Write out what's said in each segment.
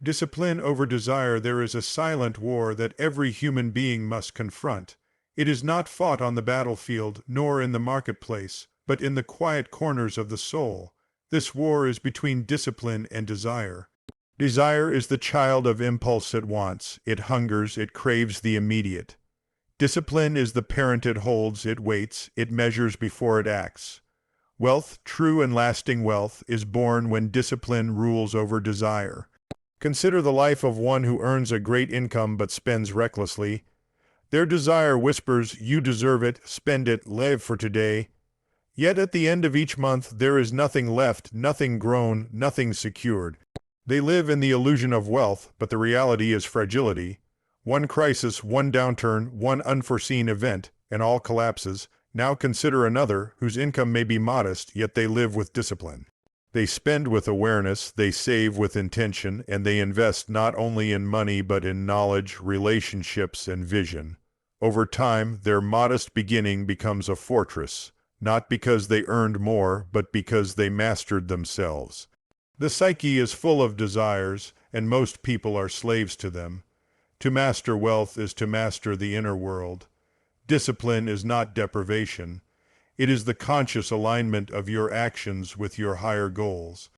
Discipline over desire. There is a silent war that every human being must confront. It is not fought on the battlefield, nor in the marketplace, but in the quiet corners of the soul. This war is between discipline and desire. Desire is the child of impulse it wants. It hungers, it craves the immediate. Discipline is the parent it holds, it waits, it measures before it acts. Wealth, true and lasting wealth, is born when discipline rules over desire. Consider the life of one who earns a great income but spends recklessly. Their desire whispers, "You deserve it, spend it, live for today." Yet at the end of each month there is nothing left, nothing grown, nothing secured. They live in the illusion of wealth, but the reality is fragility. One crisis, one downturn, one unforeseen event, and all collapses. Now consider another, whose income may be modest, yet they live with discipline. They spend with awareness, they save with intention, and they invest not only in money but in knowledge, relationships, and vision. Over time, their modest beginning becomes a fortress, not because they earned more, but because they mastered themselves. The psyche is full of desires, and most people are slaves to them. To master wealth is to master the inner world. Discipline is not deprivation. It is the conscious alignment of your actions with your higher goals.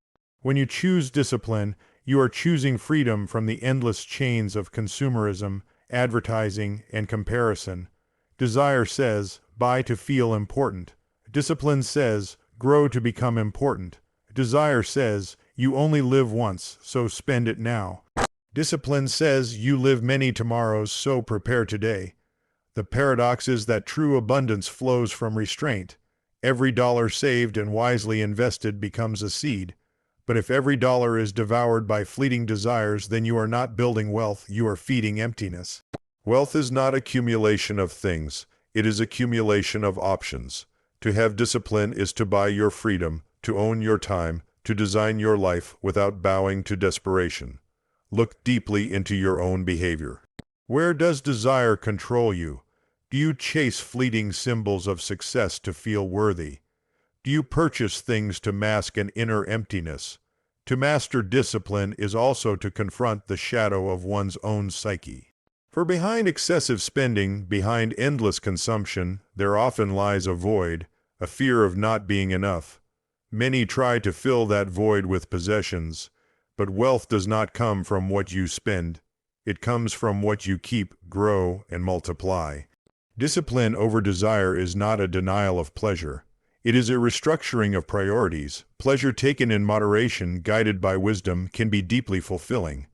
When you choose discipline, you are choosing freedom from the endless chains of consumerism, advertising, and comparison. Desire says, buy to feel important. Discipline says, grow to become important. Desire says, you only live once, so spend it now. Discipline says, you live many tomorrows, so prepare today. The paradox is that true abundance flows from restraint. Every dollar saved and wisely invested becomes a seed. But if every dollar is devoured by fleeting desires, then you are not building wealth, you are feeding emptiness. Wealth is not accumulation of things, it is accumulation of options. To have discipline is to buy your freedom, to own your time, to design your life without bowing to desperation. Look deeply into your own behavior. Where does desire control you? Do you chase fleeting symbols of success to feel worthy? Do you purchase things to mask an inner emptiness? To master discipline is also to confront the shadow of one's own psyche. For behind excessive spending, behind endless consumption, there often lies a void, a fear of not being enough. Many try to fill that void with possessions, but wealth does not come from what you spend. It comes from what you keep, grow, and multiply. Discipline over desire is not a denial of pleasure. It is a restructuring of priorities. Pleasure taken in moderation, guided by wisdom, can be deeply fulfilling.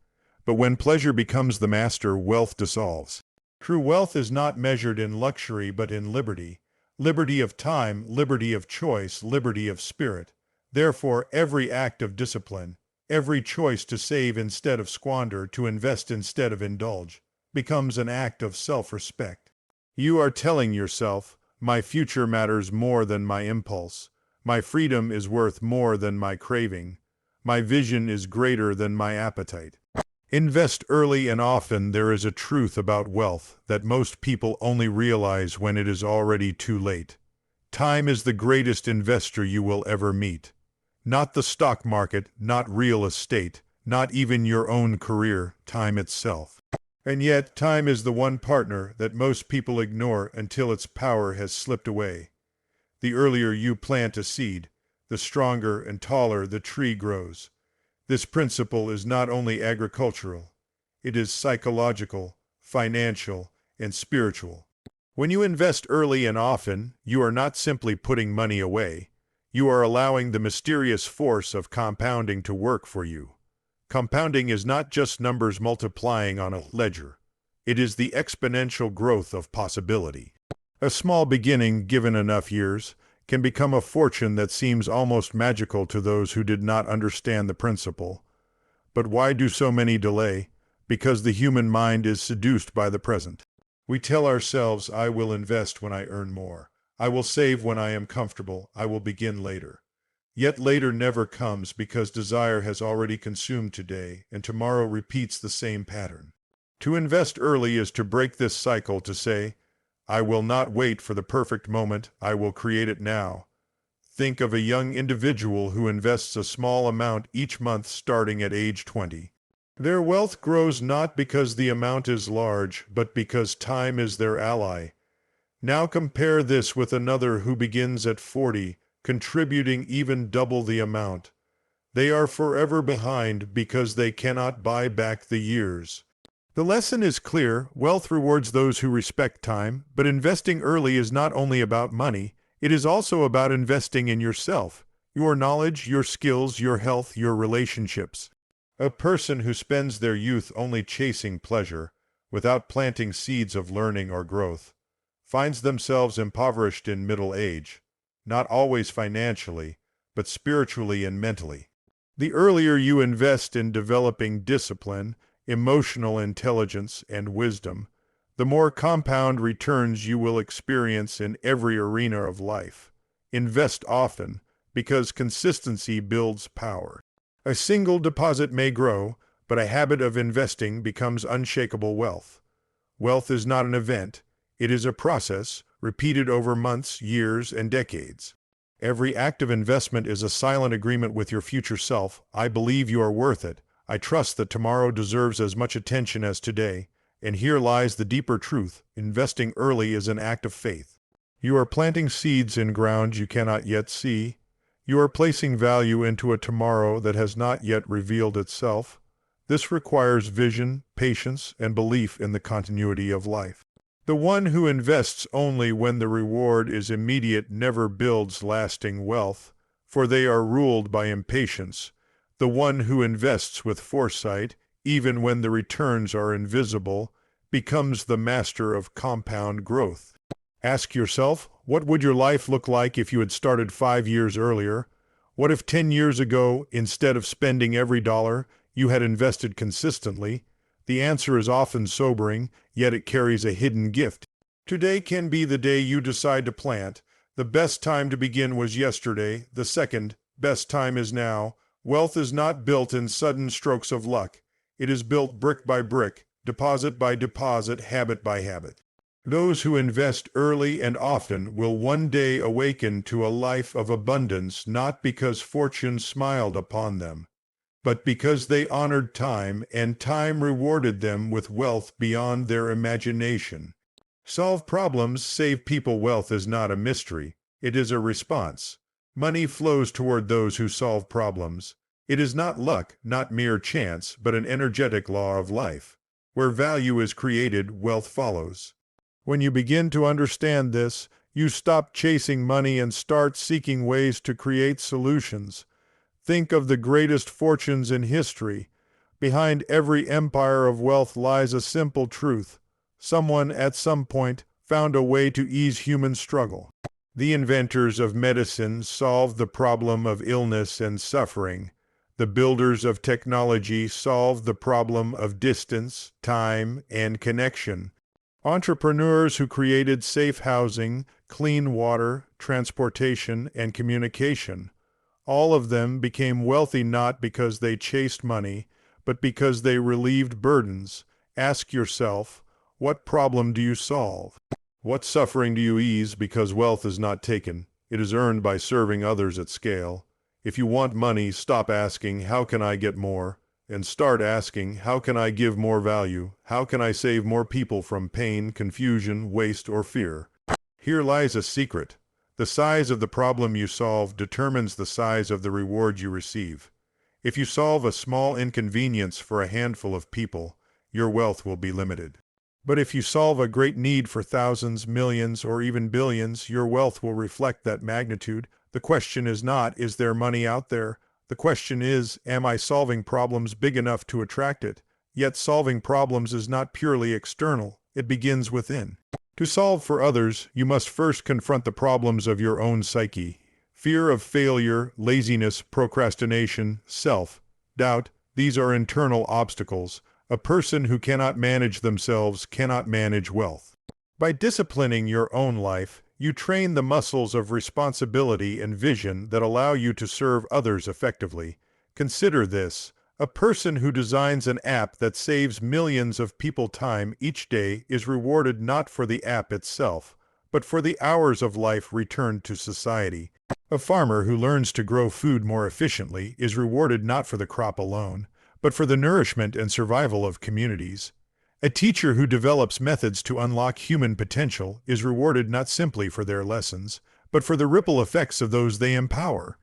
But when pleasure becomes the master, wealth dissolves. True wealth is not measured in luxury but in liberty. Liberty of time, liberty of choice, liberty of spirit. Therefore, every act of discipline, every choice to save instead of squander, to invest instead of indulge, becomes an act of self-respect. You are telling yourself, my future matters more than my impulse. My freedom is worth more than my craving. My vision is greater than my appetite. Invest early and often. There is a truth about wealth that most people only realize when it is already too late. Time is the greatest investor you will ever meet. Not the stock market, not real estate, not even your own career, time itself. And yet, time is the one partner that most people ignore until its power has slipped away. The earlier you plant a seed, the stronger and taller the tree grows. This principle is not only agricultural, it is psychological, financial, and spiritual. When you invest early and often, you are not simply putting money away. You are allowing the mysterious force of compounding to work for you. Compounding is not just numbers multiplying on a ledger. It is the exponential growth of possibility. A small beginning, given enough years, can become a fortune that seems almost magical to those who did not understand the principle. But why do so many delay? Because the human mind is seduced by the present. We tell ourselves, I will invest when I earn more. I will save when I am comfortable. I will begin later. Yet later never comes because desire has already consumed today, and tomorrow repeats the same pattern. To invest early is to break this cycle, to say, I will not wait for the perfect moment, I will create it now. Think of a young individual who invests a small amount each month starting at age 20. Their wealth grows not because the amount is large, but because time is their ally. Now compare this with another who begins at 40, contributing even double the amount. They are forever behind because they cannot buy back the years. The lesson is clear: wealth rewards those who respect time, but investing early is not only about money, it is also about investing in yourself, your knowledge, your skills, your health, your relationships. A person who spends their youth only chasing pleasure, without planting seeds of learning or growth, finds themselves impoverished in middle age, not always financially, but spiritually and mentally. The earlier you invest in developing discipline, emotional intelligence, and wisdom, the more compound returns you will experience in every arena of life. Invest often, because consistency builds power. A single deposit may grow, but a habit of investing becomes unshakable wealth. Wealth is not an event, it is a process, repeated over months, years, and decades. Every act of investment is a silent agreement with your future self. I believe you are worth it. I trust that tomorrow deserves as much attention as today. And here lies the deeper truth: investing early is an act of faith. You are planting seeds in ground you cannot yet see. You are placing value into a tomorrow that has not yet revealed itself. This requires vision, patience, and belief in the continuity of life. The one who invests only when the reward is immediate never builds lasting wealth, for they are ruled by impatience. The one who invests with foresight, even when the returns are invisible, becomes the master of compound growth. Ask yourself, what would your life look like if you had started 5 years earlier? What if 10 years ago, instead of spending every dollar, you had invested consistently? The answer is often sobering, yet it carries a hidden gift. Today can be the day you decide to plant. The best time to begin was yesterday. The second best time is now. Wealth is not built in sudden strokes of luck. It is built brick by brick, deposit by deposit, habit by habit. Those who invest early and often will one day awaken to a life of abundance, not because fortune smiled upon them, but because they honored time, and time rewarded them with wealth beyond their imagination. Solve problems, save people. Wealth is not a mystery. It is a response. Money flows toward those who solve problems. It is not luck, not mere chance, but an energetic law of life. Where value is created, wealth follows. When you begin to understand this, you stop chasing money and start seeking ways to create solutions. Think of the greatest fortunes in history. Behind every empire of wealth lies a simple truth: someone at some point found a way to ease human struggle. The inventors of medicine solved the problem of illness and suffering. The builders of technology solved the problem of distance, time, and connection. Entrepreneurs who created safe housing, clean water, transportation, and communication. All of them became wealthy not because they chased money, but because they relieved burdens. Ask yourself, what problem do you solve? What suffering do you ease? Because wealth is not taken. It is earned by serving others at scale. If you want money, stop asking, how can I get more? And start asking, how can I give more value? How can I save more people from pain, confusion, waste, or fear? Here lies a secret. The size of the problem you solve determines the size of the reward you receive. If you solve a small inconvenience for a handful of people, your wealth will be limited. But if you solve a great need for thousands, millions, or even billions, your wealth will reflect that magnitude. The question is not, is there money out there? The question is, am I solving problems big enough to attract it? Yet solving problems is not purely external. It begins within. To solve for others, you must first confront the problems of your own psyche. Fear of failure, laziness, procrastination, self-doubt, these are internal obstacles. A person who cannot manage themselves cannot manage wealth. By disciplining your own life, you train the muscles of responsibility and vision that allow you to serve others effectively. Consider this: a person who designs an app that saves millions of people time each day is rewarded not for the app itself, but for the hours of life returned to society. A farmer who learns to grow food more efficiently is rewarded not for the crop alone, but for the nourishment and survival of communities. A teacher who develops methods to unlock human potential is rewarded not simply for their lessons, but for the ripple effects of those they empower.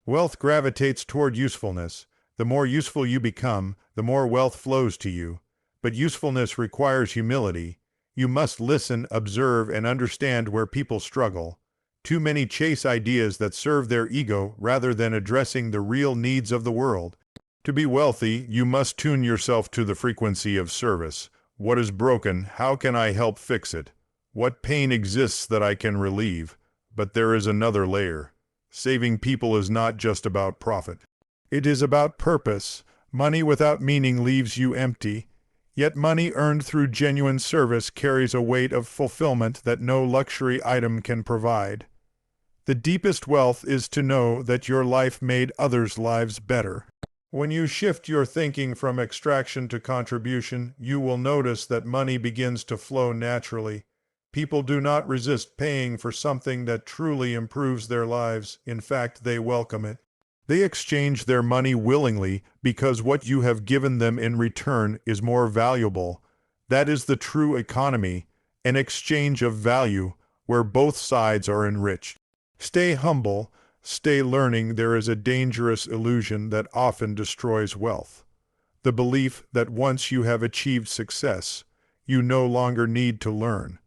Wealth gravitates toward usefulness. The more useful you become, the more wealth flows to you. But usefulness requires humility. You must listen, observe, and understand where people struggle. Too many chase ideas that serve their ego rather than addressing the real needs of the world. To be wealthy, you must tune yourself to the frequency of service. What is broken? How can I help fix it? What pain exists that I can relieve? But there is another layer. Saving people is not just about profit. It is about purpose. Money without meaning leaves you empty. Yet money earned through genuine service carries a weight of fulfillment that no luxury item can provide. The deepest wealth is to know that your life made others' lives better. When you shift your thinking from extraction to contribution, you will notice that money begins to flow naturally. People do not resist paying for something that truly improves their lives. In fact, they welcome it. They exchange their money willingly because what you have given them in return is more valuable. That is the true economy, an exchange of value where both sides are enriched. Stay humble, stay learning. There is a dangerous illusion that often destroys wealth. The belief that once you have achieved success, you no longer need to learn.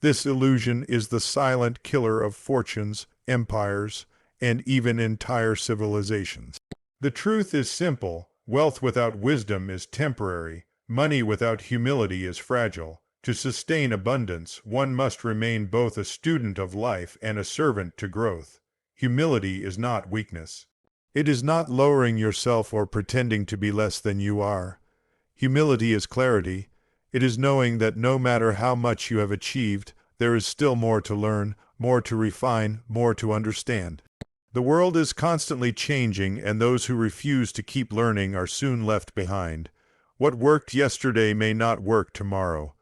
This illusion is the silent killer of fortunes, empires, and even entire civilizations. The truth is simple. Wealth without wisdom is temporary. Money without humility is fragile. To sustain abundance, one must remain both a student of life and a servant to growth. Humility is not weakness. It is not lowering yourself or pretending to be less than you are. Humility is clarity. It is knowing that no matter how much you have achieved, there is still more to learn, more to refine, more to understand. The world is constantly changing, and those who refuse to keep learning are soon left behind. What worked yesterday may not work tomorrow.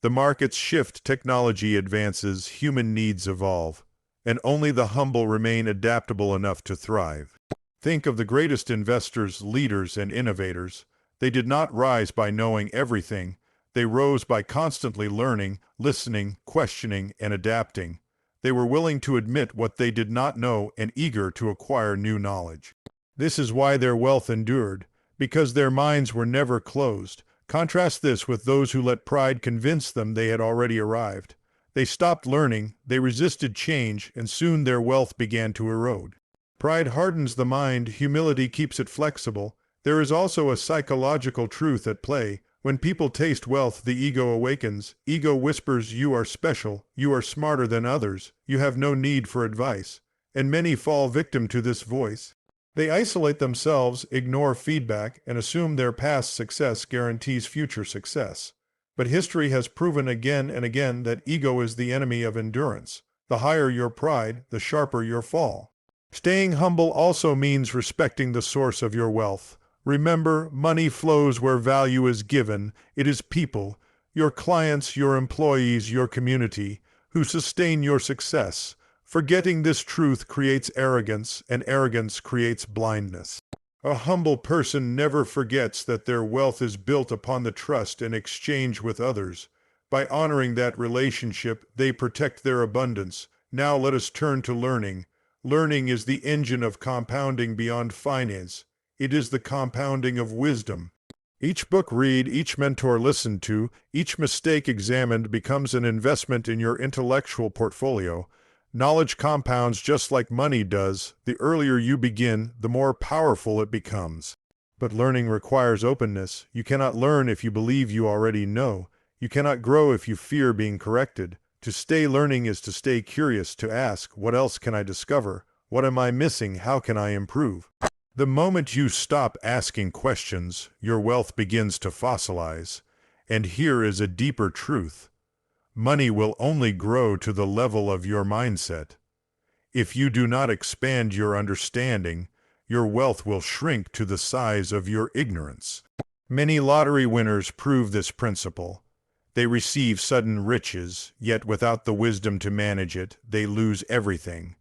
The markets shift, technology advances, human needs evolve, and only the humble remain adaptable enough to thrive. Think of the greatest investors, leaders, and innovators. They did not rise by knowing everything. They rose by constantly learning, listening, questioning, and adapting. They were willing to admit what they did not know and eager to acquire new knowledge. This is why their wealth endured, because their minds were never closed. Contrast this with those who let pride convince them they had already arrived. They stopped learning, they resisted change, and soon their wealth began to erode. Pride hardens the mind, humility keeps it flexible. There is also a psychological truth at play. When people taste wealth, the ego awakens. Ego whispers, you are special, you are smarter than others, you have no need for advice. And many fall victim to this voice. They isolate themselves, ignore feedback, and assume their past success guarantees future success. But history has proven again and again that ego is the enemy of endurance. The higher your pride, the sharper your fall. Staying humble also means respecting the source of your wealth. Remember, money flows where value is given. It is people, your clients, your employees, your community, who sustain your success. Forgetting this truth creates arrogance, and arrogance creates blindness. A humble person never forgets that their wealth is built upon the trust and exchange with others. By honoring that relationship, they protect their abundance. Now let us turn to learning. Learning is the engine of compounding beyond finance. It is the compounding of wisdom. Each book read, each mentor listened to, each mistake examined becomes an investment in your intellectual portfolio. Knowledge compounds just like money does. The earlier you begin, the more powerful it becomes. But learning requires openness. You cannot learn if you believe you already know. You cannot grow if you fear being corrected. To stay learning is to stay curious, to ask, what else can I discover? What am I missing? How can I improve? The moment you stop asking questions, your wealth begins to fossilize. And here is a deeper truth. Money will only grow to the level of your mindset. If you do not expand your understanding, your wealth will shrink to the size of your ignorance. Many lottery winners prove this principle. They receive sudden riches, yet without the wisdom to manage it, they lose everything.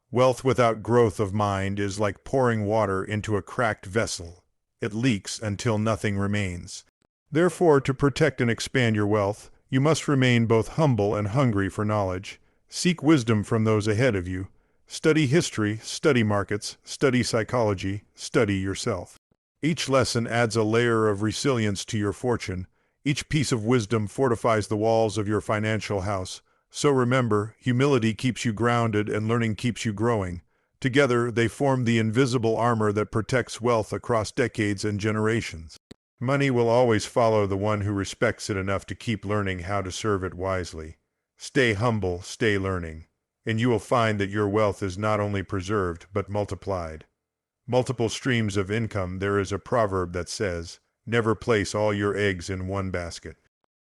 Wealth without growth of mind is like pouring water into a cracked vessel. it leaks until nothing remains. Therefore, to protect and expand your wealth, you must remain both humble and hungry for knowledge. Seek wisdom from those ahead of you. Study history, study markets, study psychology, study yourself. Each lesson adds a layer of resilience to your fortune. Each piece of wisdom fortifies the walls of your financial house. So remember, humility keeps you grounded and learning keeps you growing. Together, they form the invisible armor that protects wealth across decades and generations. Money will always follow the one who respects it enough to keep learning how to serve it wisely. Stay humble, stay learning, and you will find that your wealth is not only preserved, but multiplied. Multiple streams of income. There is a proverb that says, "Never place all your eggs in one basket."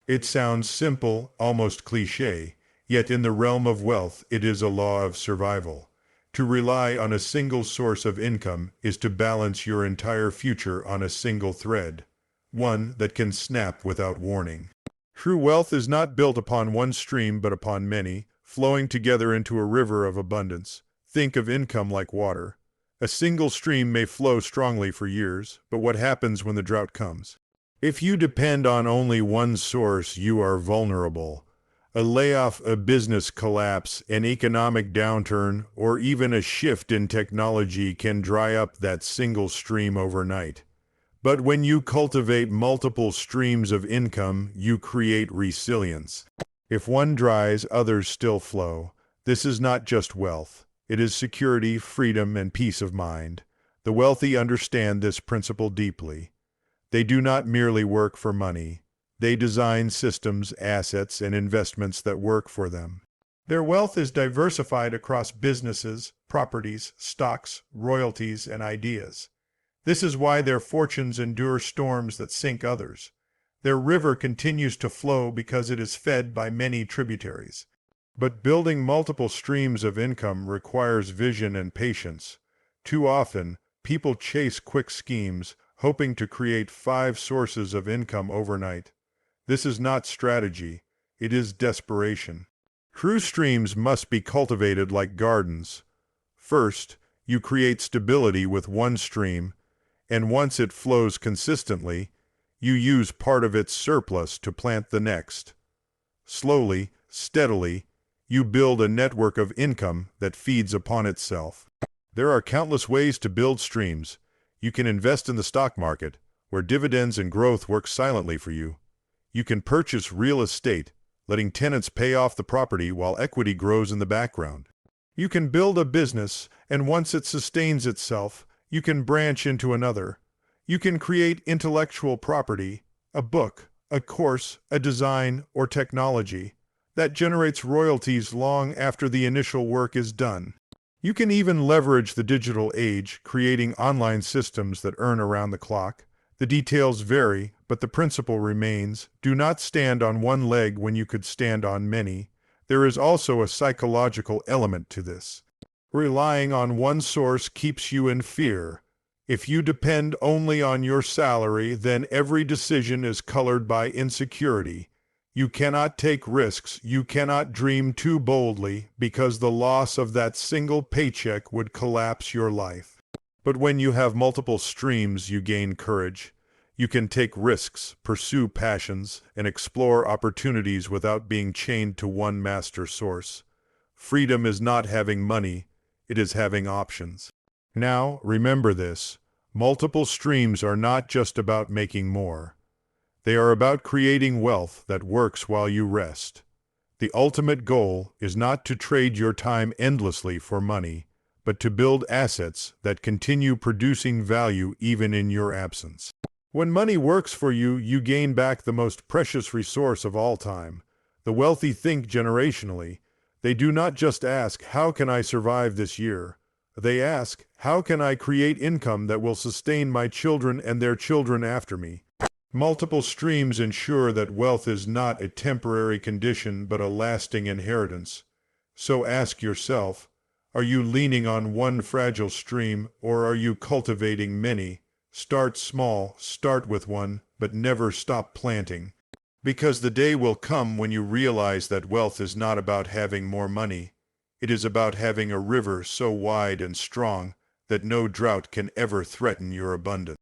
It sounds simple, almost cliché, yet in the realm of wealth, it is a law of survival. To rely on a single source of income is to balance your entire future on a single thread, one that can snap without warning. True wealth is not built upon one stream but upon many, flowing together into a river of abundance. Think of income like water. A single stream may flow strongly for years, but what happens when the drought comes? If you depend on only one source, you are vulnerable. A layoff, a business collapse, an economic downturn, or even a shift in technology can dry up that single stream overnight. But when you cultivate multiple streams of income, you create resilience. If one dries, others still flow. This is not just wealth. It is security, freedom, and peace of mind. The wealthy understand this principle deeply. They do not merely work for money. They design systems, assets, and investments that work for them. Their wealth is diversified across businesses, properties, stocks, royalties, and ideas. This is why their fortunes endure storms that sink others. Their river continues to flow because it is fed by many tributaries. But building multiple streams of income requires vision and patience. Too often, people chase quick schemes, hoping to create 5 sources of income overnight. This is not strategy, it is desperation. True streams must be cultivated like gardens. First, you create stability with one stream, and once it flows consistently, you use part of its surplus to plant the next. Slowly, steadily, you build a network of income that feeds upon itself. There are countless ways to build streams. You can invest in the stock market, where dividends and growth work silently for you. You can purchase real estate, letting tenants pay off the property while equity grows in the background. You can build a business, and once it sustains itself, you can branch into another. You can create intellectual property, a book, a course, a design, or technology that generates royalties long after the initial work is done. You can even leverage the digital age, creating online systems that earn around the clock. The details vary, but the principle remains. Do not stand on one leg when you could stand on many. There is also a psychological element to this. Relying on one source keeps you in fear. If you depend only on your salary, then every decision is colored by insecurity. You cannot take risks, you cannot dream too boldly, because the loss of that single paycheck would collapse your life. But when you have multiple streams, you gain courage. You can take risks, pursue passions, and explore opportunities without being chained to one master source. Freedom is not having money, it is having options. Now, remember this. Multiple streams are not just about making more. They are about creating wealth that works while you rest. The ultimate goal is not to trade your time endlessly for money, but to build assets that continue producing value even in your absence. When money works for you, you gain back the most precious resource of all time. The wealthy think generationally. They do not just ask, "How can I survive this year?" They ask, "How can I create income that will sustain my children and their children after me?" Multiple streams ensure that wealth is not a temporary condition but a lasting inheritance. So ask yourself, are you leaning on one fragile stream, or are you cultivating many? Start small, start with one, but never stop planting. Because the day will come when you realize that wealth is not about having more money. It is about having a river so wide and strong that no drought can ever threaten your abundance.